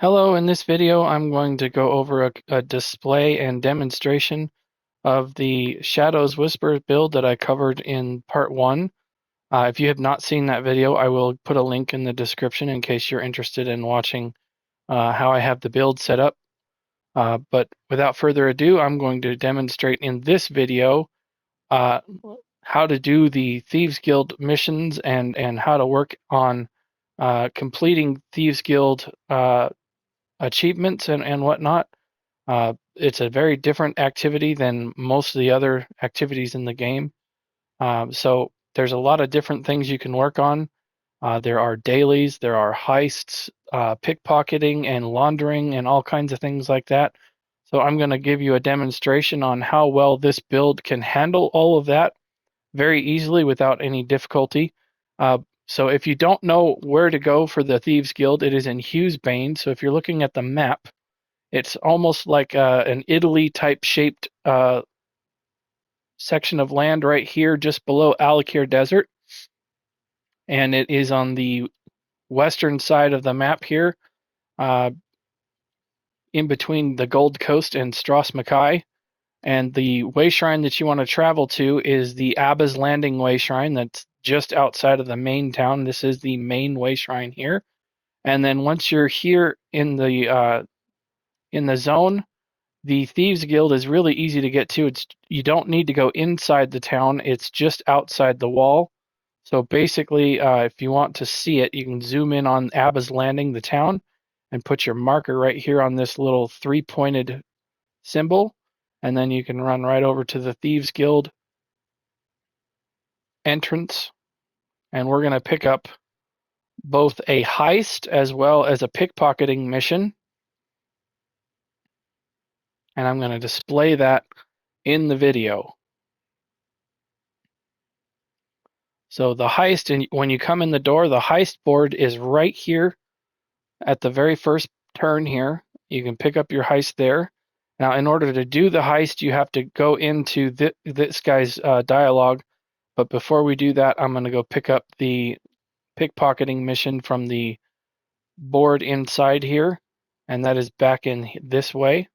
Hello, in this video I'm going to go over a display and demonstration of the Shadows Whisper build that I covered in part 1. If you have not seen that video, I will put a link in the description in case you're interested in watching how I have the build set up. But without further ado, I'm going to demonstrate in this video uh, how to do the Thieves Guild missions and how to work on completing Thieves Guild achievements and whatnot. It's a very different activity than most of the other activities in the game. So there's a lot of different things you can work on. There are dailies, there are heists, pickpocketing and laundering and all kinds of things like that. So I'm going to give you a demonstration on how well this build can handle all of that very easily without any difficulty. So if you don't know where to go for the Thieves Guild, it is in Bane. So if you're looking at the map, it's almost like an Italy type shaped section of land right here just below Alik'r Desert. And it is on the western side of the map here, uh, in between the Gold Coast and Stras Mackay. And the way shrine that you want to travel to is the Abah's Landing way shrine that's just outside of the main town. This is the main way shrine here. And then once you're here in the zone, the Thieves Guild is really easy to get to. You don't need to go inside the town. It's just outside the wall. So basically, if you want to see it, you can zoom in on Abba's Landing, the town, and put your marker right here on this little three-pointed symbol, and then you can run right over to the Thieves Guild entrance, and we're going to pick up both a heist as well as a pickpocketing mission, and I'm going to display that in the video. So the heist, and when you come in the door, the heist board is right here at the very first turn here. You can pick up your heist there. Now, in order to do the heist, you have to go into this guy's dialogue. But before we do that, I'm going to go pick up the pickpocketing mission from the board inside here, and that is back in this way.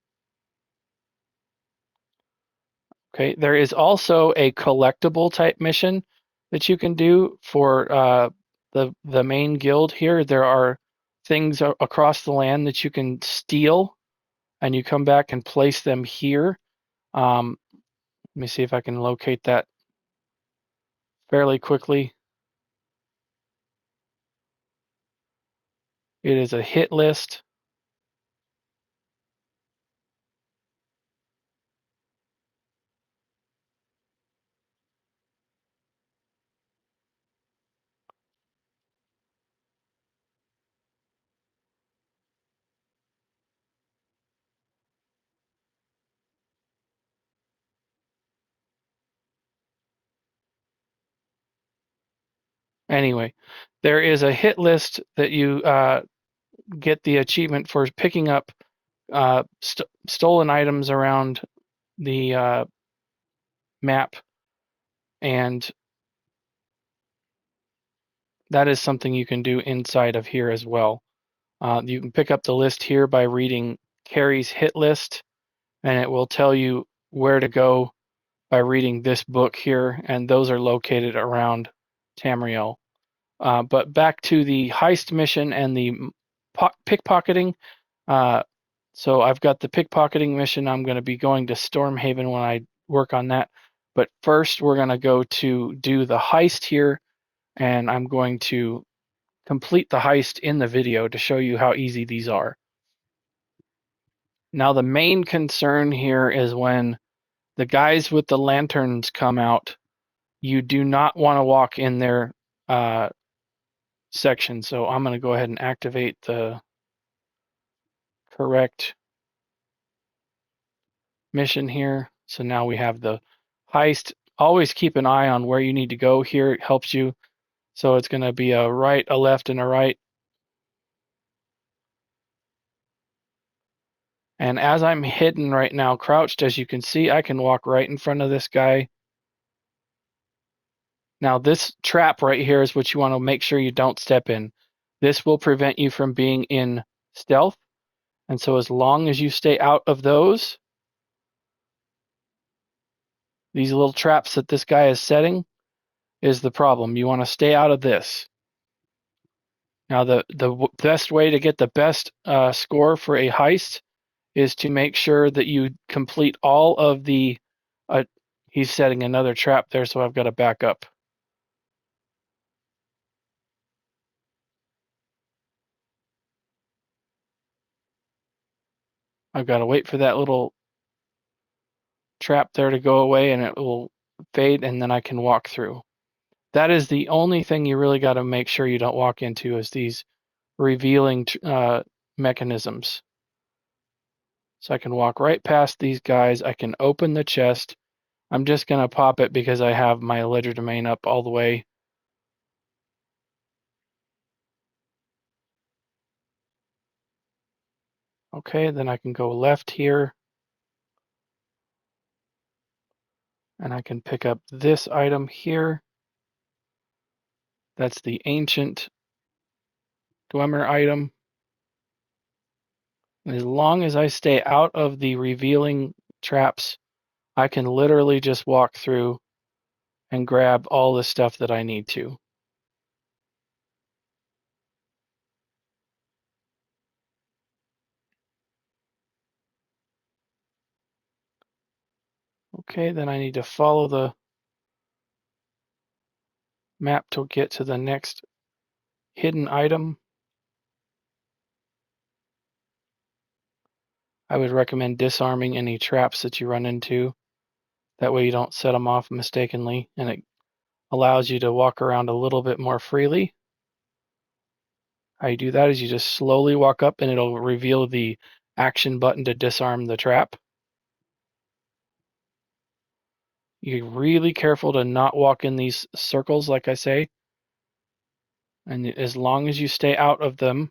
Okay, there is also a collectible type mission that you can do for the main guild here. There are things across the land that you can steal, and you come back and place them here. Let me see if I can locate that fairly quickly. It is a hit list. Anyway, there is a hit list that you get the achievement for picking up stolen items around the map, and that is something you can do inside of here as well. You can pick up the list here by reading Kari's hit list, and it will tell you where to go by reading this book here, and those are located around Tamriel. But back to the heist mission and the pickpocketing. So I've got the pickpocketing mission. I'm going to be going to Stormhaven when I work on that. But first, we're going to go to do the heist here, and I'm going to complete the heist in the video to show you how easy these are. Now, the main concern here is when the guys with the lanterns come out, you do not want to walk in their section. So I'm going to go ahead and activate the correct mission here. So now we have the heist. Always keep an eye on where you need to go here. It helps you. So it's going to be a right, a left, and a right. And as I'm hidden right now, crouched, as you can see, I can walk right in front of this guy. Now this trap right here is what you want to make sure you don't step in. This will prevent you from being in stealth. And so as long as you stay out of those, these little traps that this guy is setting is the problem. You want to stay out of this. Now, the best way to get the best score for a heist is to make sure that you complete all of the... he's setting another trap there, so I've got to back up. I've got to wait for that little trap there to go away, and it will fade, and then I can walk through. That is the only thing you really got to make sure you don't walk into, is these revealing mechanisms. So I can walk right past these guys. I can open the chest. I'm just going to pop it because I have my ledger domain up all the way. Okay, then I can go left here. And I can pick up this item here. That's the ancient Dwemer item. And as long as I stay out of the revealing traps, I can literally just walk through and grab all the stuff that I need to. Okay, then I need to follow the map to get to the next hidden item. I would recommend disarming any traps that you run into. That way you don't set them off mistakenly, and it allows you to walk around a little bit more freely. How you do that is you just slowly walk up and it'll reveal the action button to disarm the trap. You're really careful to not walk in these circles, like I say. And as long as you stay out of them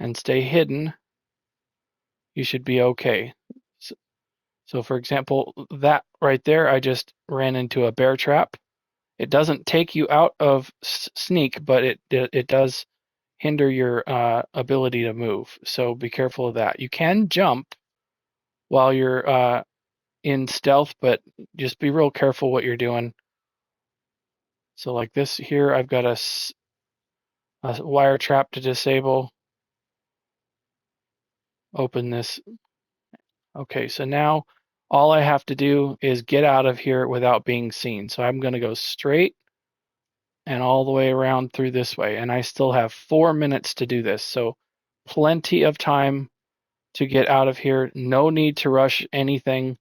and stay hidden, you should be okay. So for example, that right there, I just ran into a bear trap. It doesn't take you out of sneak, but it does hinder your ability to move. So be careful of that. You can jump while you're in stealth, but just be real careful what you're doing. So like this here, I've got a wire trap to disable. Open this. Okay, so now all I have to do is get out of here without being seen. So I'm going to go straight and all the way around through this way. And I still have 4 minutes to do this. So plenty of time to get out of here. No need to rush anything.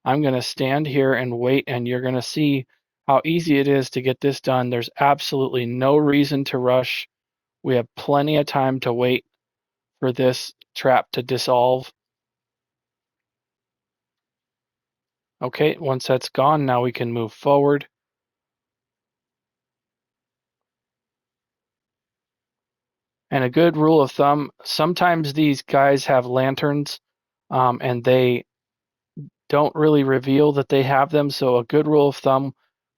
I'm going to stand here and wait, and you're going to see how easy it is to get this done. There's absolutely no reason to rush. We have plenty of time to wait for this trap to dissolve. Okay, once that's gone, now we can move forward. And a good rule of thumb, sometimes these guys have lanterns and they don't really reveal that they have them. So a good rule of thumb,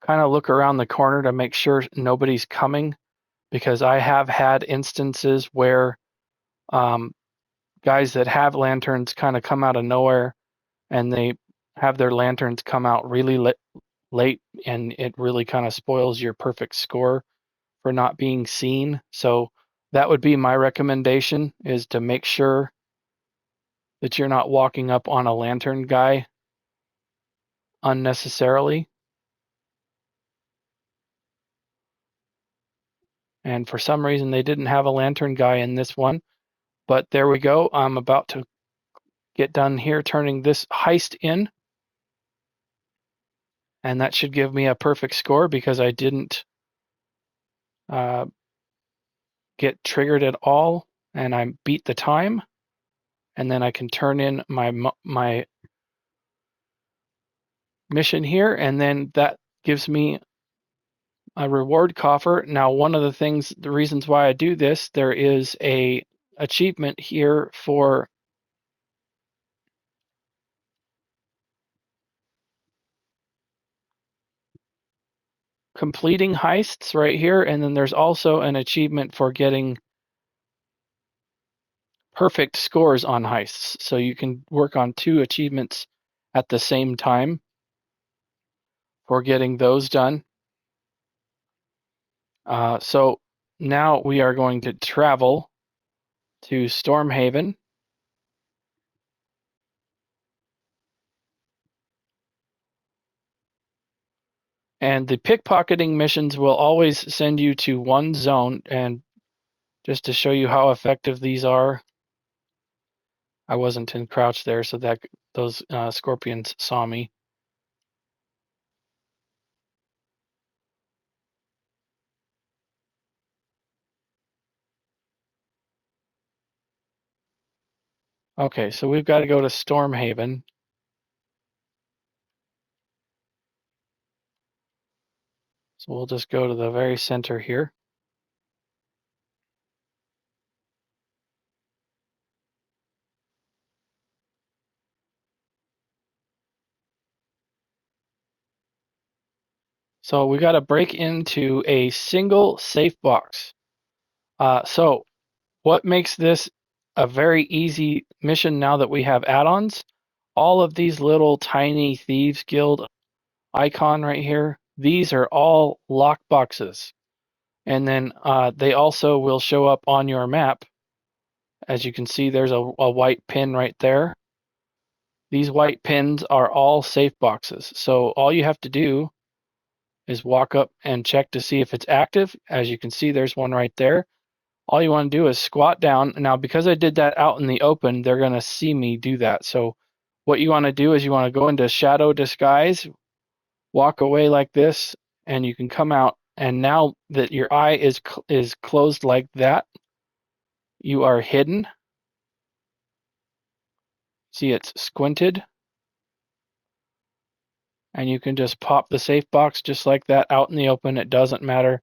kind of look around the corner to make sure nobody's coming, because I have had instances where guys that have lanterns kind of come out of nowhere and they have their lanterns come out really late, and it really kind of spoils your perfect score for not being seen. So that would be my recommendation, is to make sure that you're not walking up on a lantern guy unnecessarily. And for some reason, they didn't have a lantern guy in this one. But there we go. I'm about to get done here turning this heist in. And that should give me a perfect score because I didn't get triggered at all. And I beat the time. And then I can turn in my mission here. And then that gives me a reward coffer. Now, one of the reasons why I do this, there is a achievement here for completing heists right here, and then there's also an achievement for getting perfect scores on heists, so you can work on 2 achievements at the same time for getting those done. So now we are going to travel to Stormhaven. And the pickpocketing missions will always send you to one zone. And just to show you how effective these are, I wasn't in crouch there, so that those scorpions saw me. Okay, so we've got to go to Stormhaven. So we'll just go to the very center here. So we got to break into a single safe box. So what makes this a very easy mission now that we have add-ons? All of these little tiny Thieves Guild icon right here, these are all lock boxes. And then they also will show up on your map. As you can see, there's a white pin right there. These white pins are all safe boxes. So all you have to do is walk up and check to see if it's active. As you can see, there's one right there. All you want to do is squat down. Now, because I did that out in the open, they're going to see me do that. So what you want to do is you want to go into shadow disguise, walk away like this, and you can come out. And now that your eye is closed like that, you are hidden. See, it's squinted. And you can just pop the safe box just like that out in the open. It doesn't matter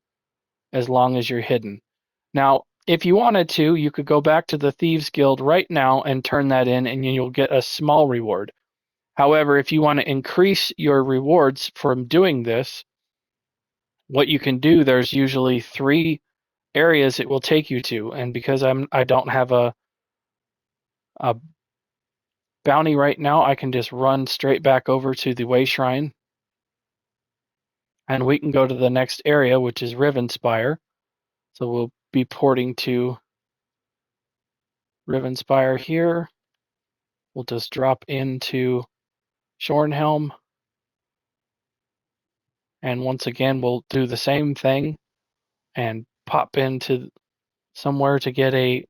as long as you're hidden. Now, if you wanted to, you could go back to the Thieves Guild right now and turn that in, and you'll get a small reward. However, if you want to increase your rewards from doing this, what you can do, there's usually 3 areas it will take you to. And because I don't have a bounty right now, I can just run straight back over to the Way Shrine. And we can go to the next area, which is Rivenspire. So we'll be porting to Rivenspire here. We'll just drop into Shornhelm. And once again, we'll do the same thing and pop into somewhere to get a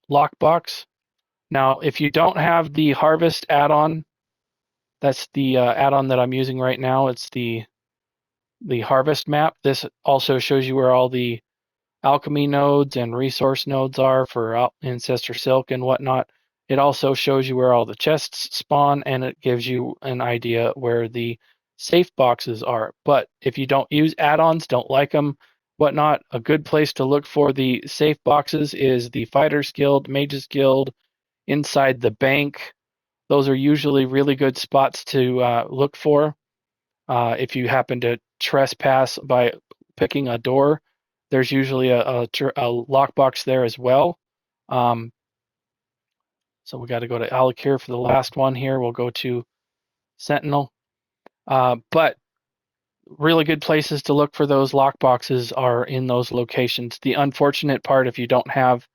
lockbox. Now, if you don't have the Harvest add-on, that's the add-on that I'm using right now. It's the Harvest map. This also shows you where all the alchemy nodes and resource nodes are for Ancestor Silk and whatnot. It also shows you where all the chests spawn, and it gives you an idea where the safe boxes are. But if you don't use add-ons, don't like them, whatnot, a good place to look for the safe boxes is the Fighters Guild, Mages Guild, inside the bank. Those are usually really good spots to look for. If you happen to trespass by picking a door, there's usually a lockbox there as well. So we got to go to Alik'r for the last one here. We'll go to Sentinel. But really good places to look for those lockboxes are in those locations. The unfortunate part, if you don't have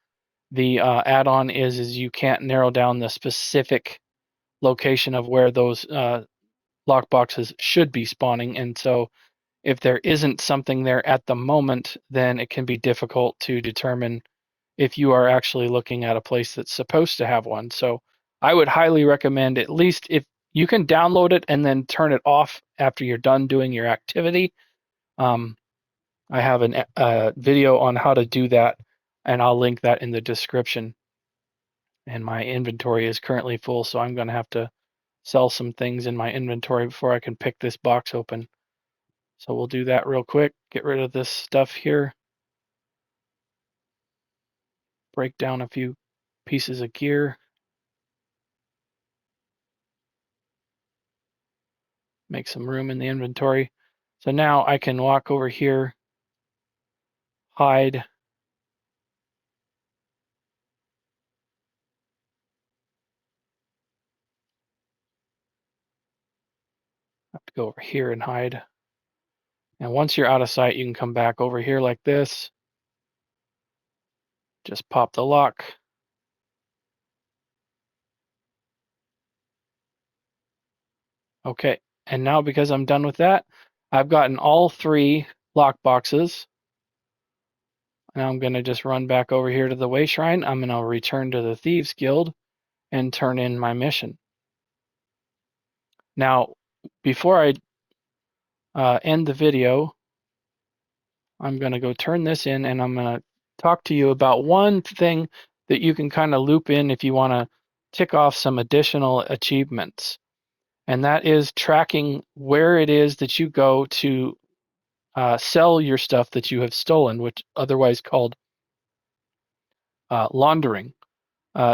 the add-on, is you can't narrow down the specific location of where those lockboxes should be spawning. And so if there isn't something there at the moment, then it can be difficult to determine if you are actually looking at a place that's supposed to have one. So I would highly recommend, at least if you can download it and then turn it off after you're done doing your activity. I have a video on how to do that, and I'll link that in the description. And my inventory is currently full, so I'm going to have to sell some things in my inventory before I can pick this box open. So we'll do that real quick. Get rid of this stuff here. Break down a few pieces of gear. Make some room in the inventory. So now I can walk over here, hide, go over here and hide. And once you're out of sight, you can come back over here like this. Just pop the lock. Okay, and now because I'm done with that, I've gotten all 3 lock boxes. Now I'm going to just run back over here to the Way Shrine. I'm going to return to the Thieves Guild and turn in my mission. Now, before I end the video, I'm going to go turn this in, and I'm going to talk to you about one thing that you can kind of loop in if you want to tick off some additional achievements. And that is tracking where it is that you go to sell your stuff that you have stolen, which otherwise called laundering.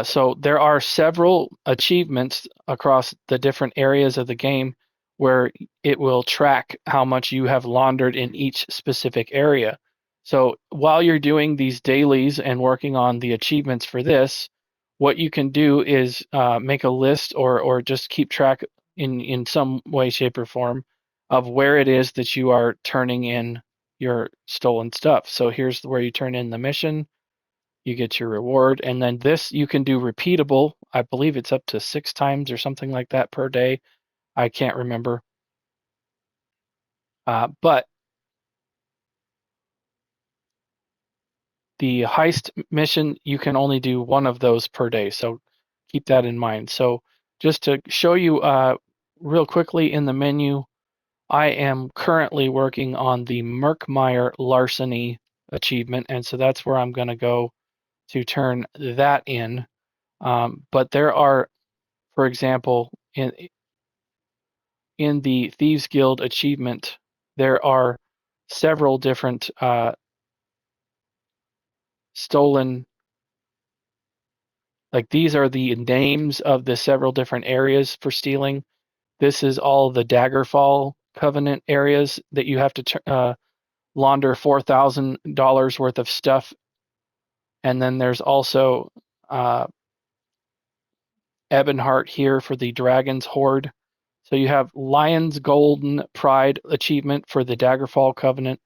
So there are several achievements across the different areas of the game where it will track how much you have laundered in each specific area. So while you're doing these dailies and working on the achievements for this, what you can do is make a list or just keep track in some way, shape, or form of where it is that you are turning in your stolen stuff. So here's where you turn in the mission. You get your reward, and then this you can do repeatable. I believe it's up to 6 times or something like that per day. I can't remember. But the heist mission, you can only do one of those per day, so keep that in mind. So just to show you real quickly in the menu, I am currently working on the Murkmire Larceny achievement, and so that's where I'm going to go to turn that in. But there are, for example, in the Thieves Guild achievement, there are several different stolen, like these are the names of the several different areas for stealing. This is all the Daggerfall Covenant areas that you have to launder $4,000 worth of stuff. And then there's also Ebonheart here for the Dragon's Hoard. So you have Lion's Golden Pride achievement for the Daggerfall Covenant,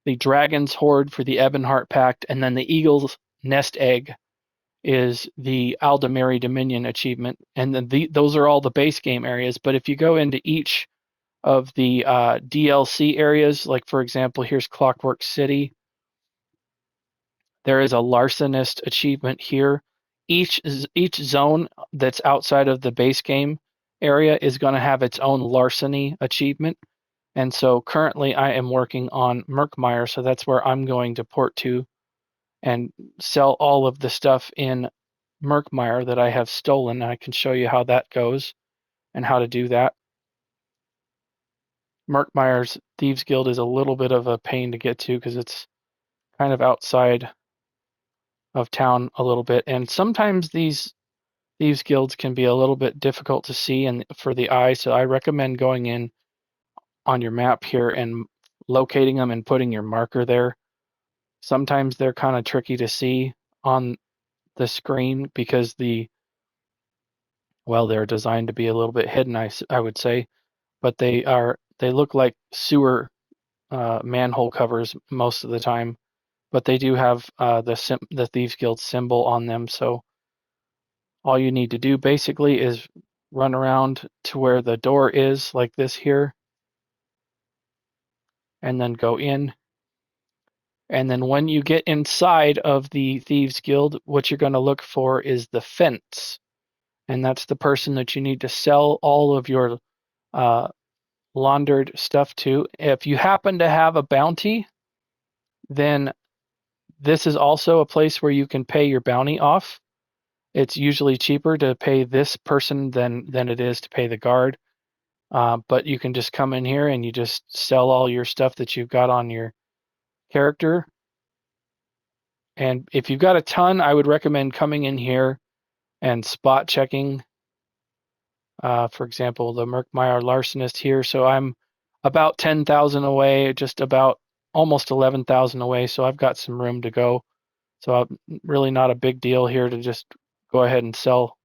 the Dragon's Hoard for the Ebonheart Pact, and then the Eagle's Nest Egg is the Aldemary Dominion achievement. And then those are all the base game areas. But if you go into each of the DLC areas, like for example, here's Clockwork City, there is a Larcenist achievement here. Each zone that's outside of the base game area is going to have its own larceny achievement. And so currently I am working on Murkmire, so that's where I'm going to port to and sell all of the stuff in Murkmire that I have stolen. I can show you how that goes and how to do that. Murkmire's Thieves Guild is a little bit of a pain to get to because it's kind of outside of town a little bit, and sometimes these Thieves Guilds can be a little bit difficult to see and for the eye, so I recommend going in on your map here and locating them and putting your marker there. Sometimes they're kind of tricky to see on the screen because they're designed to be a little bit hidden, I would say, but they look like sewer manhole covers most of the time, but they do have the Thieves Guild symbol on them. So all you need to do basically is run around to where the door is, like this here, and then go in. And then when you get inside of the Thieves Guild, what you're going to look for is the fence. And that's the person that you need to sell all of your laundered stuff to. If you happen to have a bounty, then this is also a place where you can pay your bounty off. It's usually cheaper to pay this person than it is to pay the guard. But you can just come in here and you just sell all your stuff that you've got on your character. And if you've got a ton, I would recommend coming in here and spot checking. For example, the Murkmire Larcenist here. So I'm about 10,000 away, just about almost 11,000 away. So I've got some room to go. So I'm really not a big deal here to just go ahead and sell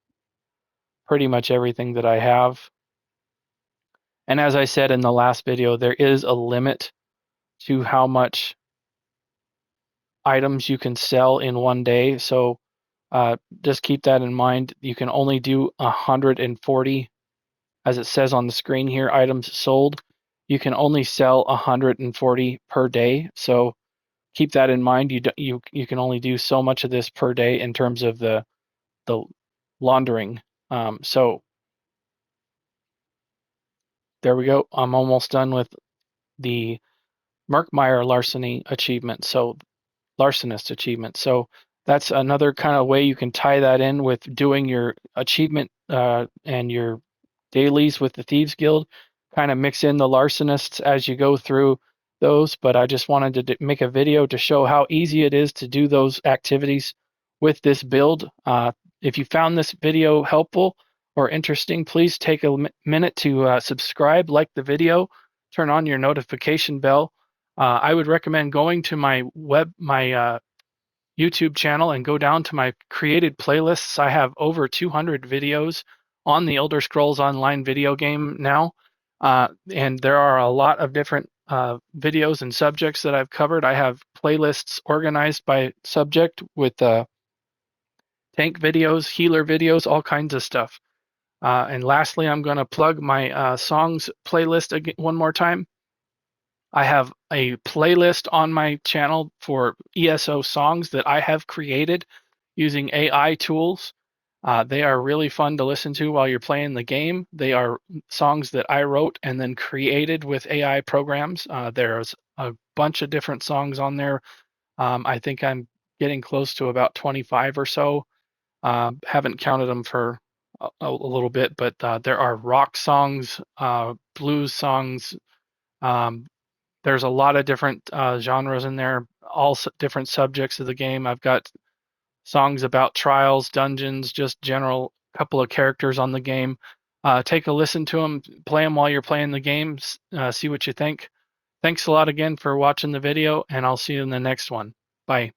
pretty much everything that I have. And as I said in the last video, there is a limit to how much items you can sell in one day. So just keep that in mind. You can only do 140, as it says on the screen here, items sold. You can only sell 140 per day. So keep that in mind. You can only do so much of this per day in terms of the laundering. So there we go. I'm almost done with the Murkmire larceny achievement. So larcenist achievement. So that's another kind of way you can tie that in with doing your achievement and your dailies with the Thieves Guild. Kind of mix in the larcenists as you go through those, but I just wanted to make a video to show how easy it is to do those activities with this build. If you found this video helpful or interesting, please take a minute to subscribe, like the video, turn on your notification bell. I would recommend going to my YouTube channel and go down to my created playlists. I have over 200 videos on the Elder Scrolls Online video game now, and there are a lot of different videos and subjects that I've covered. I have playlists organized by subject with tank videos, healer videos, all kinds of stuff. And lastly, I'm going to plug my songs playlist again, one more time. I have a playlist on my channel for ESO songs that I have created using AI tools. They are really fun to listen to while you're playing the game. They are songs that I wrote and then created with AI programs. There's a bunch of different songs on there. I think I'm getting close to about 25 or so. Haven't counted them for a little bit, but there are rock songs, blues songs, um, there's a lot of different genres in there, all different subjects of the game. I've got songs about trials, dungeons, just general couple of characters on the game. Take a listen to them, play them while you're playing the games, see what you think. Thanks a lot again for watching the video, and I'll see you in the next one. Bye.